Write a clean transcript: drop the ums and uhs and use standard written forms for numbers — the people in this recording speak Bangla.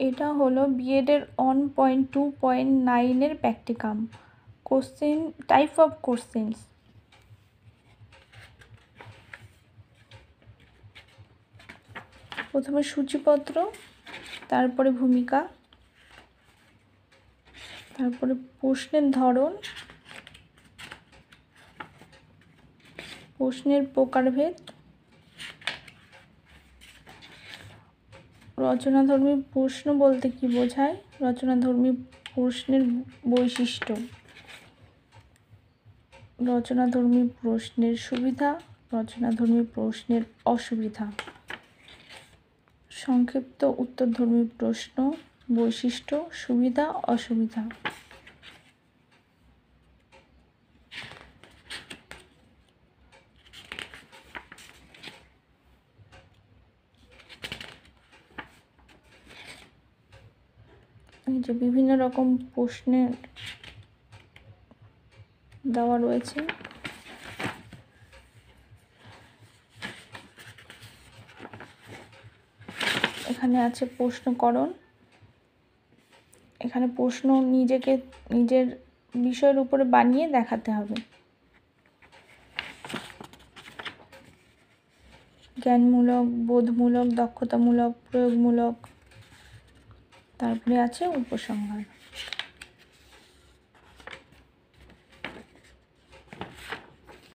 এটা হলো বিএডের 1.2.9 practicum. Question, type of questions. প্রথমে সূচিপত্র, তারপরে ভূমিকা, তারপরে প্রশ্নের ধরন, প্রশ্নের প্রকারভেদ, রচনাধর্মী প্রশ্ন বলতে কি বোঝায়, রচনাধর্মী প্রশ্নের বৈশিষ্ট্য, রচনাধর্মী প্রশ্নের সুবিধা, রচনাধর্মী প্রশ্নের অসুবিধা, সংক্ষিপ্ত উত্তরধর্মী প্রশ্ন, বৈশিষ্ট্য, সুবিধা, অসুবিধা। এই যে বিভিন্ন রকম প্রশ্নের দেওয়া রয়েছে। এখানে আছে প্রশ্নকরণ। এখানে প্রশ্ন নিজের বিষয়ের উপরে বানিয়ে দেখাতে হবে। জ্ঞানমূলক, বোধমূলক, দক্ষতামূলক, প্রয়োগমূলক। তারপরে আছে উপসংহার।